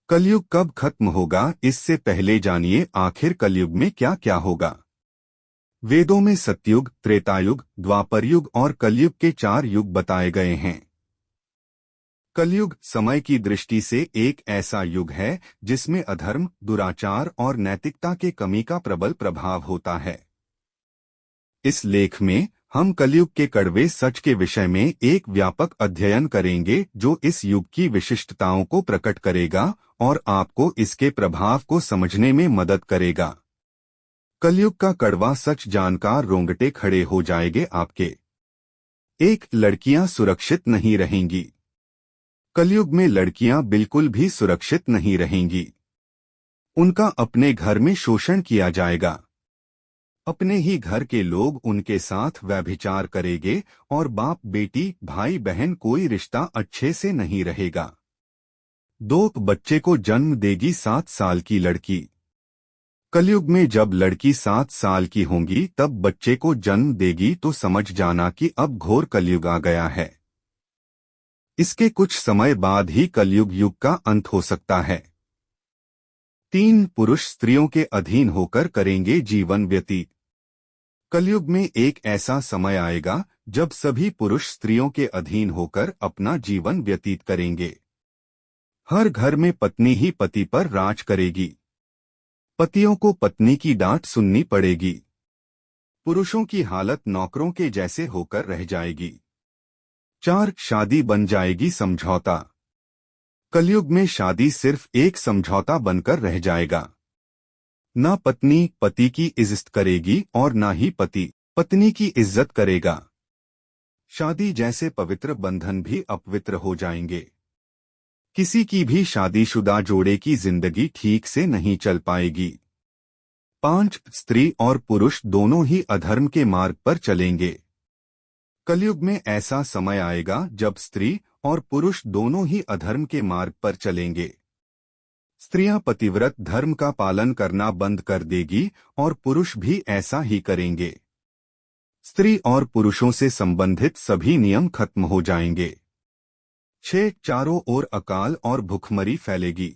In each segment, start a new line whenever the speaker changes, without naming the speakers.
कलयुग कब खत्म होगा, इससे पहले जानिए आखिर कलयुग में क्या क्या होगा। वेदों में सतयुग, त्रेतायुग, द्वापरयुग और कलयुग के 4 युग बताए गए हैं। कलयुग समय की दृष्टि से एक ऐसा युग है जिसमें अधर्म, दुराचार और नैतिकता के कमी का प्रबल प्रभाव होता है। इस लेख में हम कलयुग के कड़वे सच के विषय में एक व्यापक अध्ययन करेंगे जो इस युग की विशिष्टताओं को प्रकट करेगा और आपको इसके प्रभाव को समझने में मदद करेगा। कलयुग का कड़वा सच जानकर रोंगटे खड़े हो जाएंगे आपके। एक, लड़कियां सुरक्षित नहीं रहेंगी। कलयुग में लड़कियां बिल्कुल भी सुरक्षित नहीं रहेंगी। उनका अपने घर में शोषण किया जाएगा। अपने ही घर के लोग उनके साथ व्यभिचार करेंगे और बाप बेटी, भाई बहन कोई रिश्ता अच्छे से नहीं रहेगा। 2, बच्चे को जन्म देगी 7 साल की लड़की। कलयुग में जब लड़की 7 साल की होंगी तब बच्चे को जन्म देगी तो समझ जाना कि अब घोर कलयुग आ गया है। इसके कुछ समय बाद ही कलयुग युग का अंत हो सकता है। 3, पुरुष स्त्रियों के अधीन होकर करेंगे जीवन व्यतीत। कलयुग में एक ऐसा समय आएगा जब सभी पुरुष स्त्रियों के अधीन होकर अपना जीवन व्यतीत करेंगे। हर घर में पत्नी ही पति पर राज करेगी। पतियों को पत्नी की डांट सुननी पड़ेगी। पुरुषों की हालत नौकरों के जैसे होकर रह जाएगी। 4, शादी बन जाएगी समझौता। कलयुग में शादी सिर्फ एक समझौता बनकर रह जाएगा। ना पत्नी पति की इज्जत करेगी और ना ही पति पत्नी की इज्जत करेगा। शादी जैसे पवित्र बंधन भी अपवित्र हो जाएंगे। किसी की भी शादीशुदा जोड़े की जिंदगी ठीक से नहीं चल पाएगी। 5, स्त्री और पुरुष दोनों ही अधर्म के मार्ग पर चलेंगे। कलयुग में ऐसा समय आएगा जब स्त्री और पुरुष दोनों ही अधर्म के मार्ग पर चलेंगे। स्त्रियां पतिव्रत धर्म का पालन करना बंद कर देगी और पुरुष भी ऐसा ही करेंगे। स्त्री और पुरुषों से संबंधित सभी नियम खत्म हो जाएंगे। 6, चारों ओर अकाल और भुखमरी फैलेगी।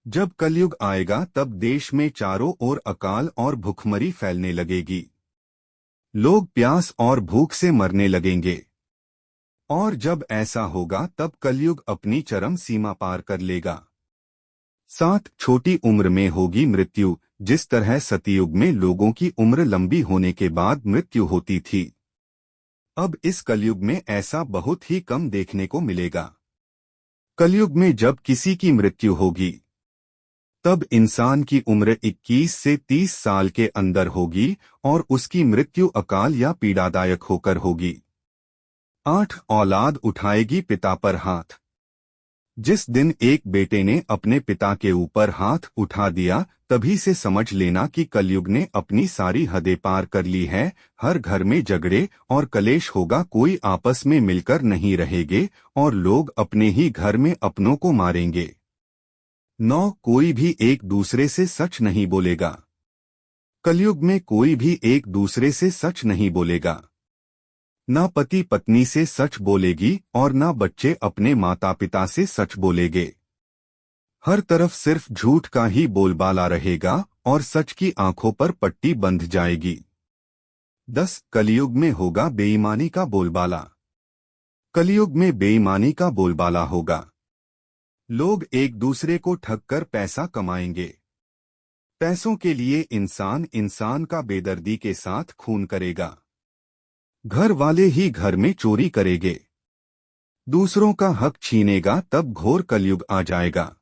जब कलयुग आएगा तब देश में चारों ओर अकाल और भुखमरी फैलने लगेगी। लोग प्यास और भूख से मरने लगेंगे। और जब ऐसा होगा तब कलयुग अपनी चरम सीमा पार कर लेगा। 7, छोटी उम्र में होगी मृत्यु। जिस तरह सतयुग में लोगों की उम्र लंबी होने के बाद मृत्यु होती थी, अब इस कलयुग में ऐसा बहुत ही कम देखने को मिलेगा। कलयुग में जब किसी की मृत्यु होगी तब इंसान की उम्र 21 से 30 साल के अंदर होगी और उसकी मृत्यु अकाल या पीड़ादायक होकर होगी। 8, औलाद उठाएगी पिता पर हाथ। जिस दिन एक बेटे ने अपने पिता के ऊपर हाथ उठा दिया तभी से समझ लेना कि कलयुग ने अपनी सारी हदें पार कर ली है। हर घर में झगड़े और कलेश होगा, कोई आपस में मिलकर नहीं रहेंगे और लोग अपने ही घर में अपनों को मारेंगे। 9, कोई भी एक दूसरे से सच नहीं बोलेगा। कलयुग में कोई भी एक दूसरे से सच नहीं बोलेगा। ना पति पत्नी से सच बोलेगी और ना बच्चे अपने माता पिता से सच बोलेंगे। हर तरफ सिर्फ झूठ का ही बोलबाला रहेगा और सच की आंखों पर पट्टी बंध जाएगी। 10, कलयुग में होगा बेईमानी का बोलबाला। कलयुग में बेईमानी का बोलबाला होगा। लोग एक दूसरे को ठगकर पैसा कमाएंगे। पैसों के लिए इंसान इंसान का बेदर्दी के साथ खून करेगा। घर वाले ही घर में चोरी करेंगे। दूसरों का हक छीनेगा तब घोर कलयुग आ जाएगा।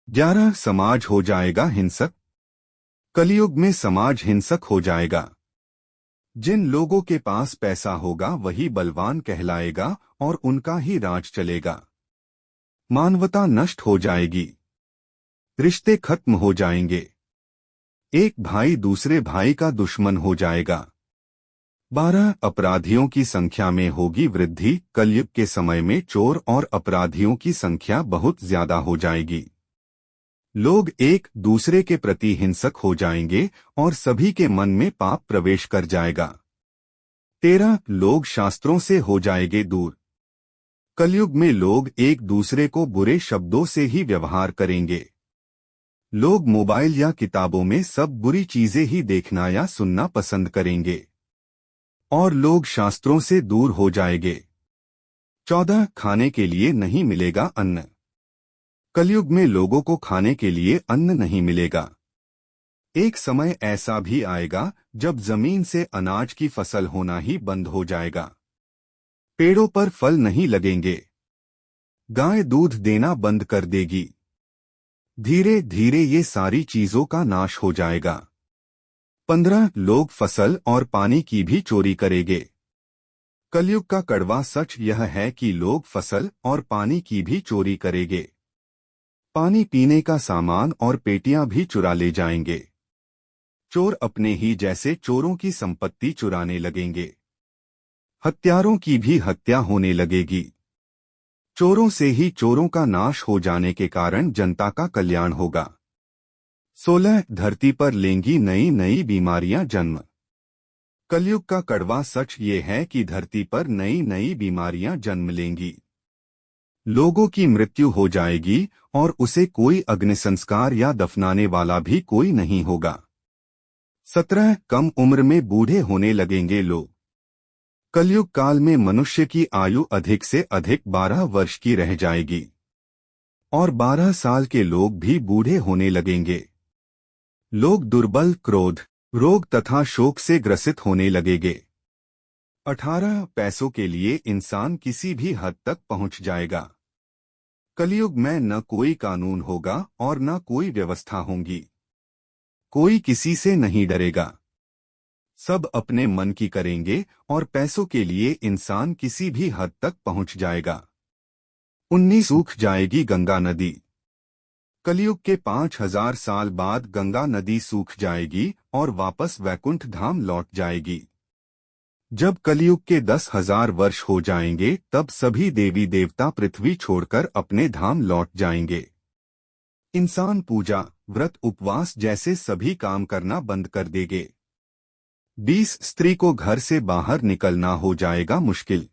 11, समाज हो जाएगा हिंसक। कलयुग में समाज हिंसक हो जाएगा। जिन लोगों के पास पैसा होगा वही बलवान कहलाएगा और उनका ही राज चलेगा। मानवता नष्ट हो जाएगी। रिश्ते खत्म हो जाएंगे। एक भाई दूसरे भाई का दुश्मन हो जाएगा। 12, अपराधियों की संख्या में होगी वृद्धि। कलयुग के समय में चोर और अपराधियों की संख्या बहुत ज्यादा हो जाएगी। लोग एक दूसरे के प्रति हिंसक हो जाएंगे और सभी के मन में पाप प्रवेश कर जाएगा। 13, लोग शास्त्रों से हो जाएंगे दूर। कलयुग में लोग एक दूसरे को बुरे शब्दों से ही व्यवहार करेंगे। लोग मोबाइल या किताबों में सब बुरी चीजें ही देखना या सुनना पसंद करेंगे और लोग शास्त्रों से दूर हो जाएंगे। 14 खाने के लिए नहीं मिलेगा अन्न। कलयुग में लोगों को खाने के लिए अन्न नहीं मिलेगा। एक समय ऐसा भी आएगा जब जमीन से अनाज की फसल होना ही बंद हो जाएगा। पेड़ों पर फल नहीं लगेंगे। गाय दूध देना बंद कर देगी। धीरे धीरे ये सारी चीजों का नाश हो जाएगा। 15 लोग फसल और पानी की भी चोरी करेंगे। कलयुग का कड़वा सच यह है कि लोग फसल और पानी की भी चोरी करेंगे। पानी पीने का सामान और पेटियां भी चुरा ले जाएंगे। चोर अपने ही जैसे चोरों की संपत्ति चुराने लगेंगे। हत्यारों की भी हत्या होने लगेगी। चोरों से ही चोरों का नाश हो जाने के कारण जनता का कल्याण होगा। 16 धरती पर लेंगी नई नई बीमारियां जन्म। कलयुग का कड़वा सच ये है कि धरती पर नई नई बीमारियां जन्म लेंगी। लोगों की मृत्यु हो जाएगी और उसे कोई अग्निसंस्कार या दफनाने वाला भी कोई नहीं होगा। 17 कम उम्र में बूढ़े होने लगेंगे लोग। कलयुग काल में मनुष्य की आयु अधिक से अधिक 12 वर्ष की रह जाएगी और 12 साल के लोग भी बूढ़े होने लगेंगे। लोग दुर्बल, क्रोध, रोग तथा शोक से ग्रसित होने लगेंगे। 18 पैसों के लिए इंसान किसी भी हद तक पहुंच जाएगा। कलयुग में न कोई कानून होगा और न कोई व्यवस्था होगी। कोई किसी से नहीं डरेगा। सब अपने मन की करेंगे और पैसों के लिए इंसान किसी भी हद तक पहुंच जाएगा। 19 सूख जाएगी गंगा नदी। कलयुग के 5000 साल बाद गंगा नदी सूख जाएगी और वापस वैकुंठ धाम लौट जाएगी। जब कलयुग के 10,000 वर्ष हो जाएंगे तब सभी देवी देवता पृथ्वी छोड़कर अपने धाम लौट जाएंगे। इंसान पूजा, व्रत, उपवास जैसे सभी काम करना बंद कर देंगे। 20 स्त्री को घर से बाहर निकलना हो जाएगा मुश्किल।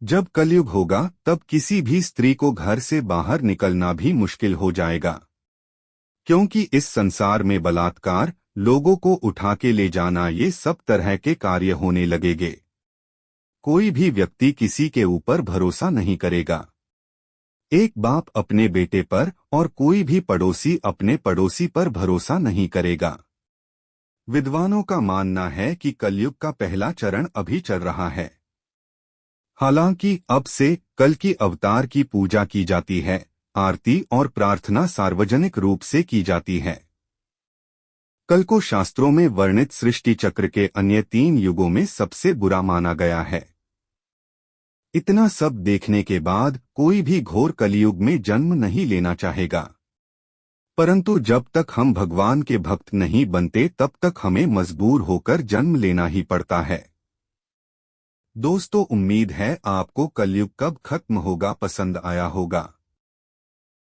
जब कलयुग होगा तब किसी भी स्त्री को घर से बाहर निकलना भी मुश्किल हो जाएगा, क्योंकि इस संसार में बलात्कार, लोगों को उठा के ले जाना, ये सब तरह के कार्य होने लगेंगे। कोई भी व्यक्ति किसी के ऊपर भरोसा नहीं करेगा। एक बाप अपने बेटे पर और कोई भी पड़ोसी अपने पड़ोसी पर भरोसा नहीं करेगा। विद्वानों का मानना है कि कलयुग का पहला चरण अभी चल रहा है। हालांकि अब से कल की अवतार की पूजा की जाती है, आरती और प्रार्थना सार्वजनिक रूप से की जाती है। कल को शास्त्रों में वर्णित सृष्टि चक्र के अन्य 3 युगों में सबसे बुरा माना गया है। इतना सब देखने के बाद कोई भी घोर कलयुग में जन्म नहीं लेना चाहेगा, परंतु जब तक हम भगवान के भक्त नहीं बनते तब तक हमें मजबूर होकर जन्म लेना ही पड़ता है। दोस्तों, उम्मीद है आपको कलयुग कब खत्म होगा पसंद आया होगा।